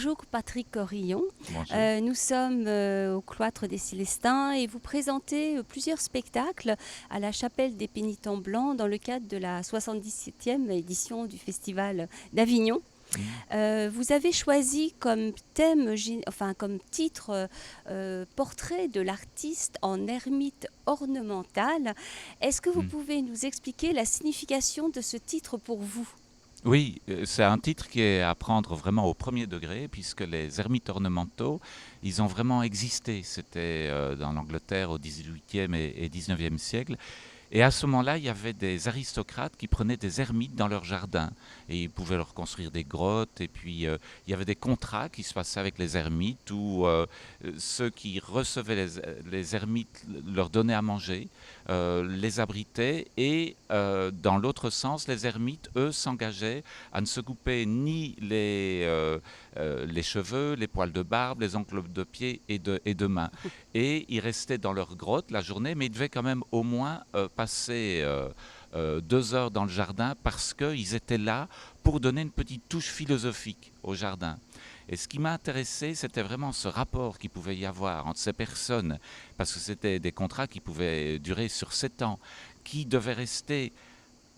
Bonjour Patrick Corillon. Bonjour. Nous sommes au cloître des Célestins et vous présentez plusieurs spectacles à la chapelle des Pénitents Blancs dans le cadre de la 77e édition du Festival d'Avignon. Vous avez choisi comme thème, comme titre, portrait de l'artiste en ermite ornementale. Est-ce que vous pouvez nous expliquer la signification de ce titre pour vous? Oui, c'est un titre qui est à prendre vraiment au premier degré, puisque les ermites ornementaux, ils ont vraiment existé. C'était dans l'Angleterre au XVIIIe et XIXe siècle. Et à ce moment-là, il y avait des aristocrates qui prenaient des ermites dans leur jardin. Et ils pouvaient leur construire des grottes. Et puis, il y avait des contrats qui se passaient avec les ermites où ceux qui recevaient les ermites leur donnaient à manger, les abritaient. Et dans l'autre sens, les ermites, eux, s'engageaient à ne se couper ni les cheveux, les poils de barbe, les ongles de pied et de main. Et ils restaient dans leur grotte la journée, mais ils devaient quand même au moins passer 2 heures dans le jardin parce qu'ils étaient là pour donner une petite touche philosophique au jardin. Et ce qui m'a intéressé, c'était vraiment ce rapport qu'il pouvait y avoir entre ces personnes, parce que c'était des contrats qui pouvaient durer sur 7 ans, qui devaient rester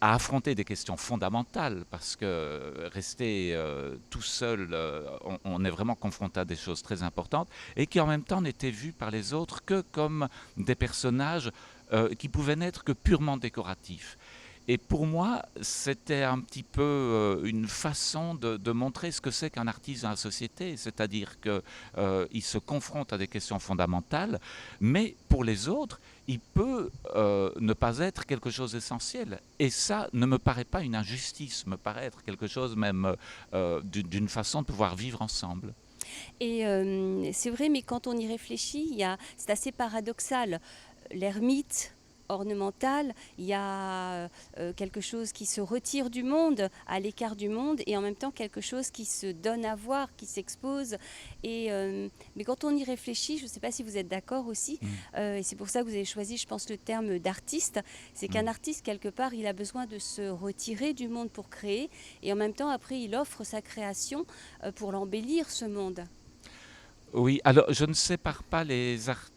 à affronter des questions fondamentales, parce que rester tout seul, on est vraiment confronté à des choses très importantes, et qui en même temps n'étaient vus par les autres que comme des personnages qui pouvaient n'être que purement décoratifs. Et pour moi, c'était un petit peu une façon de montrer ce que c'est qu'un artiste dans la société, c'est-à-dire qu'il se confronte à des questions fondamentales, mais pour les autres, il peut ne pas être quelque chose d'essentiel. Et ça ne me paraît pas une injustice, me paraît être quelque chose même d'une façon de pouvoir vivre ensemble. Et c'est vrai, mais quand on y réfléchit, c'est assez paradoxal. L'ermite ornemental, il y a quelque chose qui se retire du monde, à l'écart du monde, et en même temps quelque chose qui se donne à voir, qui s'expose. Mais quand on y réfléchit, je ne sais pas si vous êtes d'accord aussi, et c'est pour ça que vous avez choisi, je pense, le terme d'artiste, c'est qu'un artiste, quelque part, il a besoin de se retirer du monde pour créer, et en même temps, après, il offre sa création pour l'embellir, ce monde. Oui, alors je ne sépare pas les artistes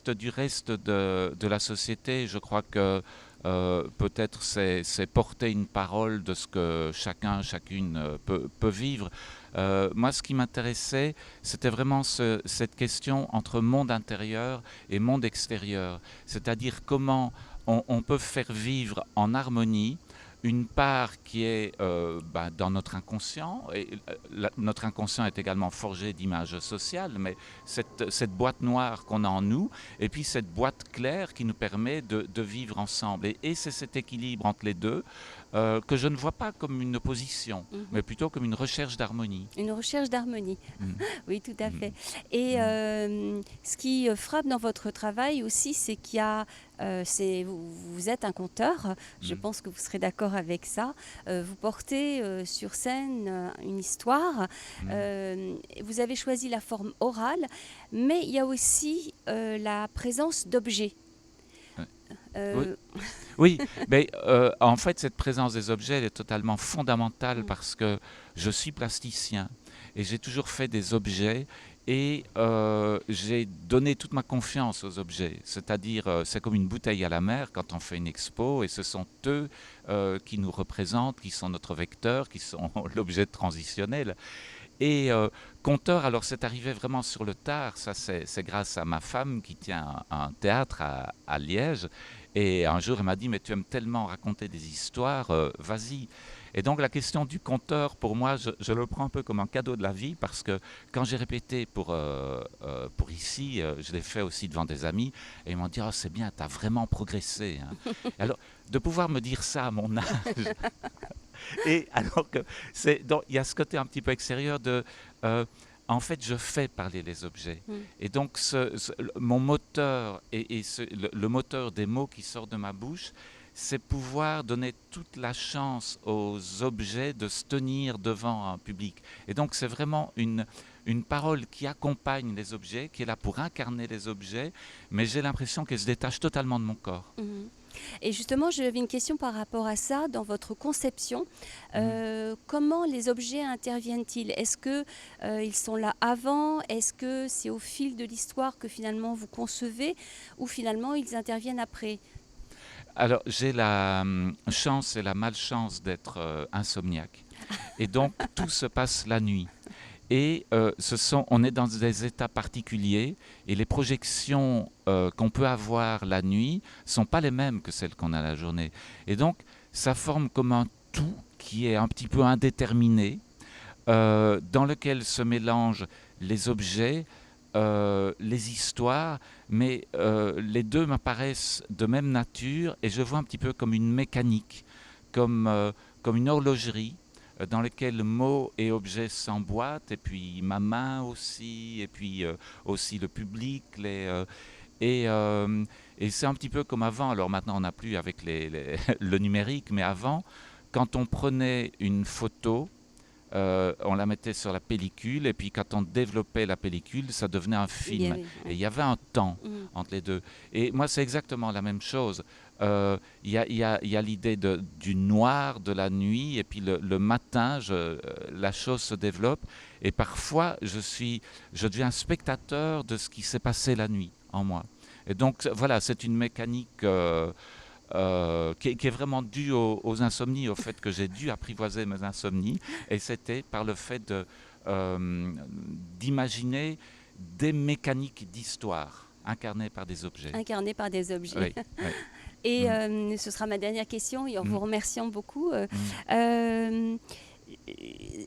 du reste de la société. Je crois que peut-être c'est porter une parole de ce que chacun, chacune peut vivre. Moi, ce qui m'intéressait, c'était vraiment cette question entre monde intérieur et monde extérieur. C'est-à-dire comment on peut faire vivre en harmonie une part qui est dans notre inconscient, et notre inconscient est également forgé d'images sociales, mais cette boîte noire qu'on a en nous, et puis cette boîte claire qui nous permet de vivre ensemble. Et c'est cet équilibre entre les deux que je ne vois pas comme une opposition, mais plutôt comme une recherche d'harmonie. Une recherche d'harmonie. Mm. Oui, tout à fait. Mm. Et Mm. ce qui frappe dans votre travail aussi, c'est qu'il y a, vous êtes un conteur, je Mm. pense que vous serez d'accord avec ça. Vous portez sur scène une histoire. Mm. Vous avez choisi la forme orale, mais il y a aussi la présence d'objets. Ouais. Oui. Euh, Oui, mais en fait, cette présence des objets elle est totalement fondamentale parce que je suis plasticien et j'ai toujours fait des objets et j'ai donné toute ma confiance aux objets. C'est-à-dire, c'est comme une bouteille à la mer quand on fait une expo et ce sont eux qui nous représentent, qui sont notre vecteur, qui sont l'objet transitionnel. Et conteur, alors c'est arrivé vraiment sur le tard, ça c'est grâce à ma femme qui tient un théâtre à Liège. Et un jour elle m'a dit, mais tu aimes tellement raconter des histoires, vas-y. Et donc la question du conteur, pour moi, je le prends un peu comme un cadeau de la vie, parce que quand j'ai répété pour ici, je l'ai fait aussi devant des amis, et ils m'ont dit, oh, c'est bien, tu as vraiment progressé, hein. Alors, de pouvoir me dire ça à mon âge, et alors que donc il y a ce côté un petit peu extérieur de en fait je fais parler les objets et donc mon moteur le moteur des mots qui sortent de ma bouche, c'est pouvoir donner toute la chance aux objets de se tenir devant un public. Et donc c'est vraiment une parole qui accompagne les objets, qui est là pour incarner les objets, mais j'ai l'impression qu'elle se détache totalement de mon corps. Et justement, j'avais une question par rapport à ça. Dans votre conception, Mhm. comment les objets interviennent-ils? Est-ce que ils sont là avant? Est-ce que c'est au fil de l'histoire que finalement vous concevez, ou finalement ils interviennent après? Alors, j'ai la chance et la malchance d'être insomniaque. Et donc, tout se passe la nuit. Et on est dans des états particuliers et les projections qu'on peut avoir la nuit sont pas les mêmes que celles qu'on a la journée. Et donc, ça forme comme un tout qui est un petit peu indéterminé, dans lequel se mélangent les objets, les histoires, mais les deux m'apparaissent de même nature et je vois un petit peu comme une mécanique, comme une horlogerie dans laquelle mots et objets s'emboîtent, et puis ma main aussi, et puis aussi le public, et, euh, et c'est un petit peu comme avant. Alors maintenant, on n'a plus avec le numérique, mais avant, quand on prenait une photo, on la mettait sur la pellicule et puis quand on développait la pellicule, ça devenait un Il y film. avait, Et ouais. il y avait un temps Mhm. entre les deux. Et moi, c'est exactement la même chose. Il y a l'idée du noir, de la nuit, et puis le matin, la chose se développe. Et parfois, je deviens spectateur de ce qui s'est passé la nuit en moi. Et donc, voilà, c'est une mécanique qui est vraiment due aux insomnies, au fait que j'ai dû apprivoiser mes insomnies, et c'était par le fait d'imaginer des mécaniques d'histoire incarnées par des objets. Incarné par des objets. Oui, oui. Et Mm, ce sera ma dernière question, et en vous mm, remerciant beaucoup. mm, Euh,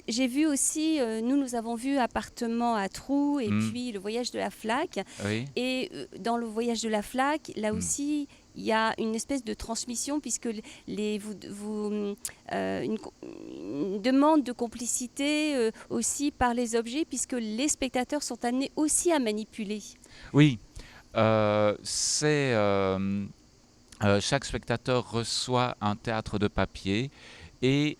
j'ai vu aussi, nous avons vu Appartement à trous et mm. puis Le voyage de la flaque. Oui. Et dans Le voyage de la flaque, là Mm. aussi, il y a une espèce de transmission, puisque une demande de complicité aussi par les objets, puisque les spectateurs sont amenés aussi à manipuler. Oui, chaque spectateur reçoit un théâtre de papier et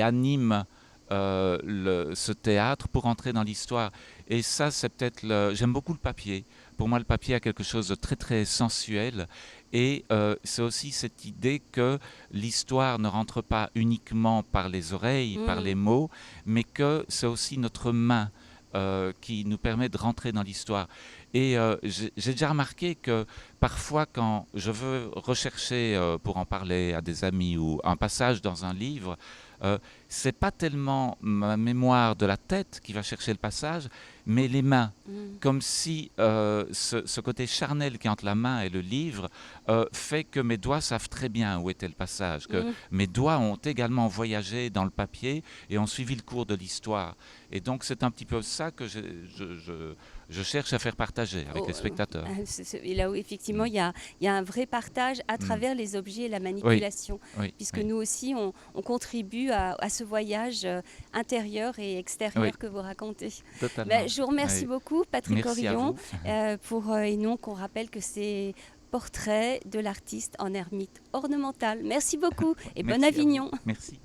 anime ce théâtre pour entrer dans l'histoire. Et ça, c'est peut-être j'aime beaucoup le papier. Pour moi, le papier a quelque chose de très très sensuel. Et c'est aussi cette idée que l'histoire ne rentre pas uniquement par les oreilles, par les Mm. mots, mais que c'est aussi notre main qui nous permet de rentrer dans l'histoire. Et j'ai déjà remarqué que parfois, quand je veux rechercher pour en parler à des amis ou un passage dans un livre, euh, c'est pas tellement ma mémoire de la tête qui va chercher le passage, mais les mains. Mm. Comme si ce côté charnel qui est entre la main et le livre fait que mes doigts savent très bien où était le passage, que Mm. mes doigts ont également voyagé dans le papier et ont suivi le cours de l'histoire. Et donc c'est un petit peu ça que je cherche à faire partager avec Oh, les spectateurs. et là où effectivement Mm. il y a un vrai partage à Mm. travers les objets et la Oui, manipulation, oui, puisque oui, nous aussi on contribue à ce voyage intérieur et oui, extérieur que vous racontez. Ben, totalement. je vous remercie Oui. beaucoup, Patrick Merci à Orillon, vous. et donc on rappelle que c'est Portrait de l'artiste en ermite ornementale. Merci beaucoup et bon Merci à vous. Avignon. Merci.